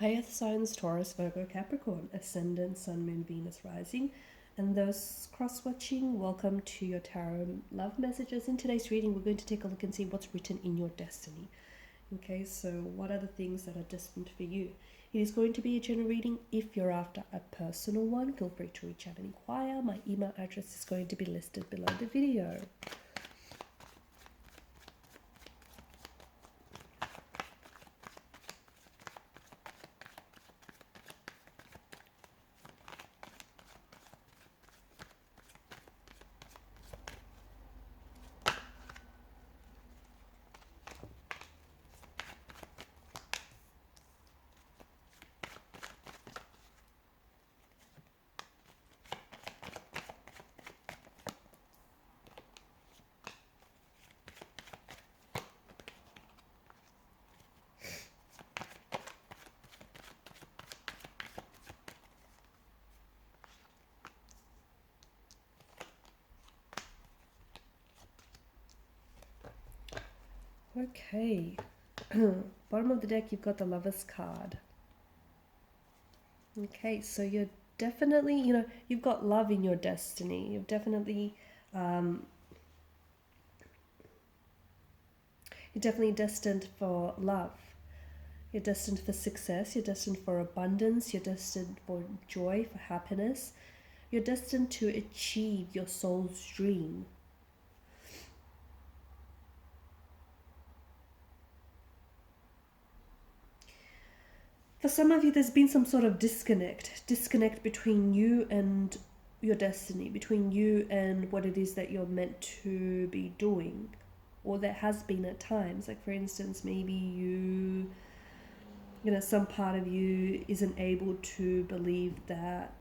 Hi, Earth signs Taurus, Virgo, Capricorn, Ascendant, Sun, Moon, Venus, Rising. And those cross-watching, welcome to your tarot love messages. In today's reading, we're going to take a look and see what's written in your destiny. Okay, so what are the things that are destined for you? It is going to be a general reading. If you're after a personal one, feel free to reach out and inquire. My email address is going to be listed below the video. Okay, bottom of the deck, you've got the Lover's card. Okay, so you're definitely, you've got love in your destiny. Um, you're definitely destined for love. You're destined for success. You're destined for abundance. You're destined for joy, for happiness. You're destined to achieve your soul's dream. For some of you, there's been some sort of disconnect between you and your destiny, between you and what it is that you're meant to be doing, or there has been at times. Like, for instance, maybe some part of you isn't able to believe that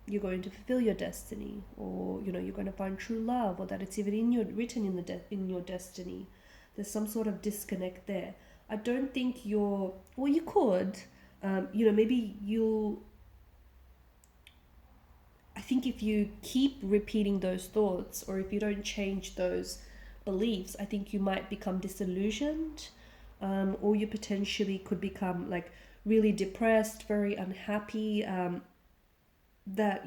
you're going to fulfill your destiny, or you're going to find true love, or that it's even written in your destiny. There's some sort of disconnect there. I don't think you could, maybe I think if you keep repeating those thoughts, or if you don't change those beliefs, I think you might become disillusioned, or you potentially could become like really depressed, very unhappy, that,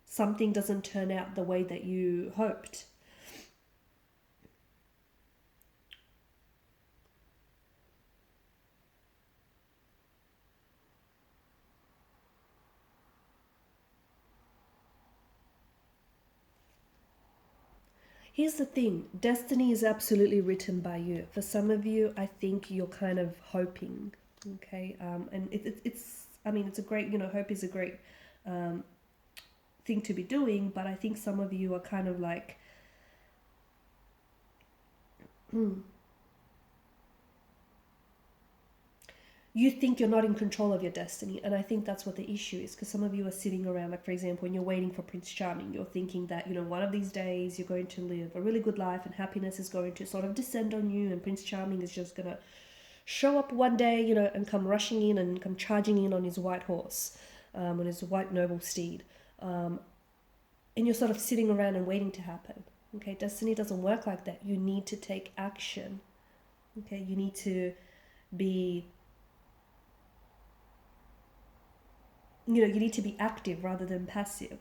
something doesn't turn out the way that you hoped. Here's the thing, destiny is absolutely written by you. For some of you, I think you're kind of hoping, okay? And it's a great, hope is a great thing to be doing, but I think some of you are kind of like, you think you're not in control of your destiny, and I think that's what the issue is, because some of you are sitting around, like, for example, when you're waiting for Prince Charming, you're thinking that, one of these days you're going to live a really good life and happiness is going to sort of descend on you, and Prince Charming is just going to show up one day, and come rushing in and come charging in on his white horse, on his white noble steed, and you're sort of sitting around and waiting to happen. Okay, destiny doesn't work like that. You need to take action. Okay, you need to be, you need to be active rather than passive,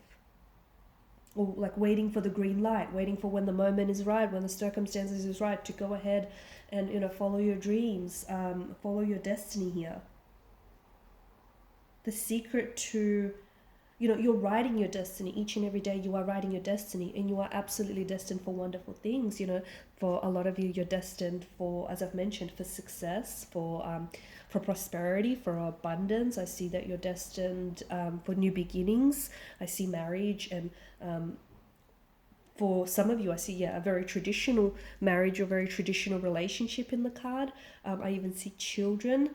or like waiting for the green light, waiting for when the moment is right, when the circumstances is right, to go ahead and follow your dreams, follow your destiny here. The secret to, you're writing your destiny each and every day. You are writing your destiny, and you are absolutely destined for wonderful things. For a lot of you, you're destined for, as I've mentioned, for success, for prosperity, for abundance. I see that you're destined for new beginnings. I see marriage, and for some of you, I see, a very traditional marriage or very traditional relationship in the card. I even see children.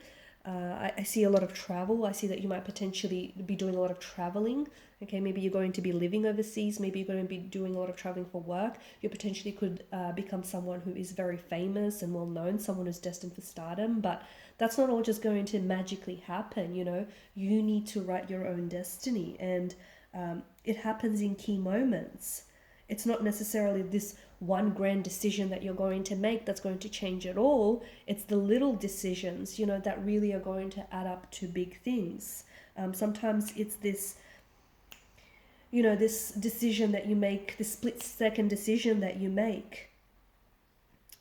I see a lot of travel. I see that you might potentially be doing a lot of traveling. Okay, maybe you're going to be living overseas. Maybe you're going to be doing a lot of traveling for work. You potentially could become someone who is very famous and well known, someone who's destined for stardom. But that's not all just going to magically happen. You need to write your own destiny, and it happens in key moments. It's not necessarily this one grand decision that you're going to make that's going to change it all. It's the little decisions, that really are going to add up to big things. Sometimes it's this, this decision that you make, this split second decision that you make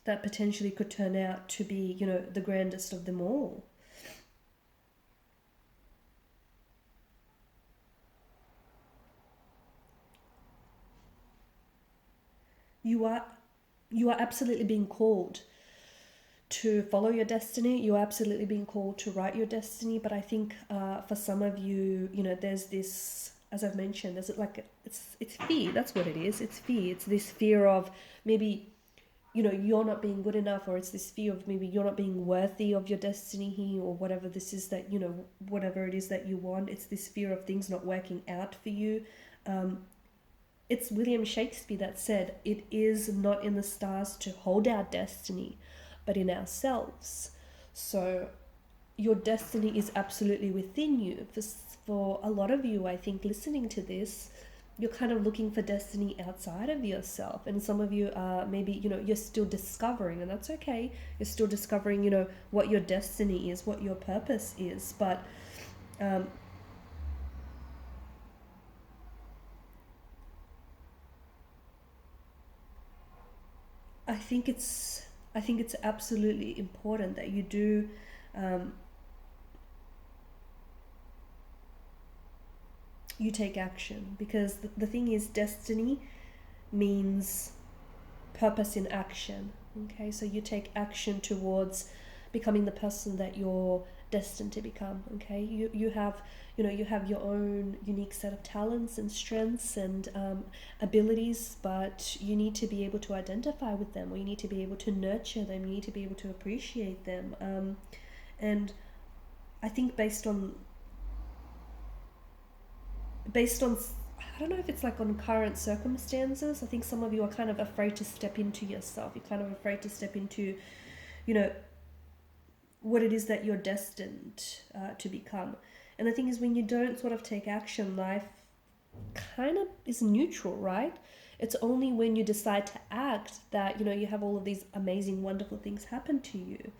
that potentially could turn out to be, the grandest of them all. You are absolutely being called to follow your destiny. You're absolutely being called to write your destiny. But I think for some of you, there's this, as I've mentioned, there's like it's fear. That's what it is. It's fear. It's this fear of maybe you're not being good enough, or it's this fear of maybe you're not being worthy of your destiny here, or whatever this is that whatever it is that you want. It's this fear of things not working out for you. It's William Shakespeare that said, "It is not in the stars to hold our destiny, but in ourselves." So your destiny is absolutely within you. For a lot of you, I think, listening to this, you're kind of looking for destiny outside of yourself. And some of you are maybe, you're still discovering, and that's okay. You're still discovering, what your destiny is, what your purpose is. But I think it's absolutely important that you do you take action, because the thing is, destiny means purpose in action. Okay, so you take action towards becoming the person that you're destined to become. Okay, you have your own unique set of talents and strengths and abilities, but you need to be able to identify with them, or you need to be able to nurture them, you need to be able to appreciate them. And I think based on I don't know if it's like on current circumstances, I think some of you are kind of afraid to step into yourself. You're kind of afraid to step into, what it is that you're destined to become. And the thing is, when you don't sort of take action, life kind of is neutral, right? It's only when you decide to act that, you have all of these amazing, wonderful things happen to you.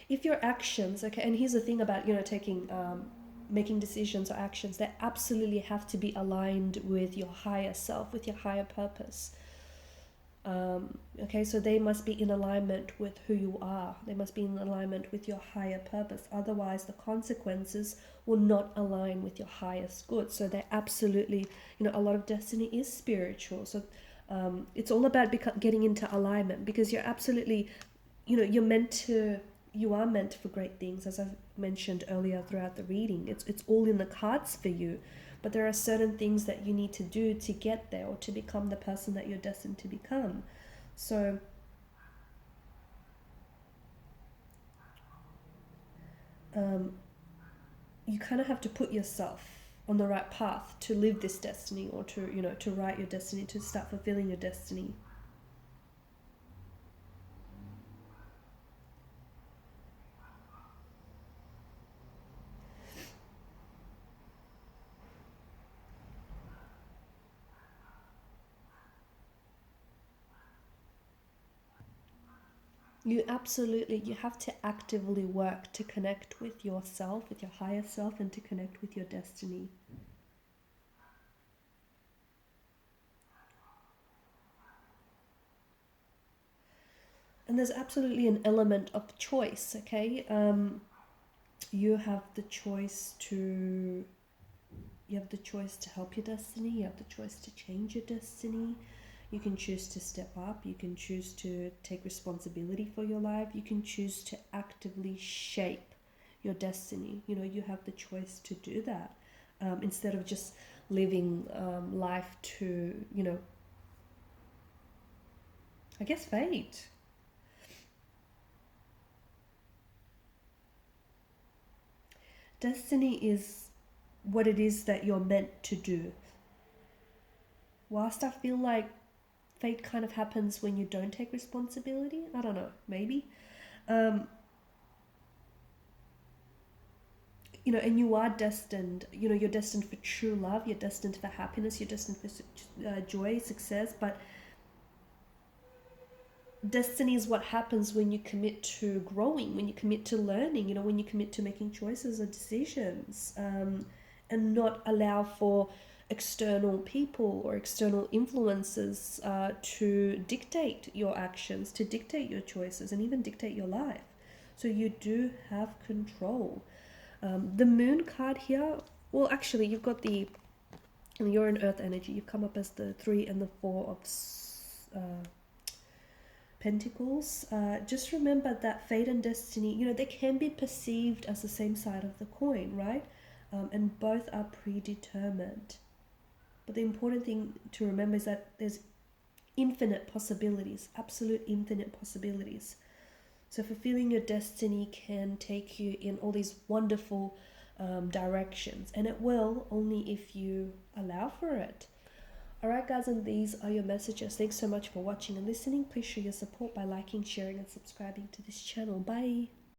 If your actions, okay, and here's the thing about, taking, making decisions or actions, they absolutely have to be aligned with your higher self, with your higher purpose. Okay, so they must be in alignment with who you are. They must be in alignment with your higher purpose. Otherwise, the consequences will not align with your highest good. So they absolutely, a lot of destiny is spiritual. So it's all about getting into alignment, because you're absolutely, you are meant for great things, as I've mentioned earlier throughout the reading. It's all in the cards for you. But there are certain things that you need to do to get there, or to become the person that you're destined to become. So you kind of have to put yourself on the right path to live this destiny, or to write your destiny, to start fulfilling your destiny. You have to actively work to connect with yourself, with your higher self, and to connect with your destiny. And there's absolutely an element of choice, okay? You have the choice to help your destiny. You have the choice to change your destiny. You can choose to step up. You can choose to take responsibility for your life. You can choose to actively shape your destiny. You have the choice to do that, instead of just living life to, I guess, fate. Destiny is what it is that you're meant to do. Whilst I feel like fate kind of happens when you don't take responsibility, I don't know, maybe. you know, and you are destined, you know, you're destined for true love, you're destined for happiness, you're destined for joy, success. But destiny is what happens when you commit to growing, when you commit to learning, you know, when you commit to making choices or decisions, and not allow for external people or external influences to dictate your actions, to dictate your choices, and even dictate your life. So you do have control. The moon card here, well, actually, you've got the, you're in earth energy, you've come up as the 3 and the 4 of Pentacles. Just remember that fate and destiny, you know, they can be perceived as the same side of the coin, right? And both are predetermined. But the important thing to remember is that there's infinite possibilities, absolute infinite possibilities. So fulfilling your destiny can take you in all these wonderful directions, and it will, only if you allow for it. Alright guys, and these are your messages. Thanks so much for watching and listening. Please show your support by liking, sharing and subscribing to this channel. Bye!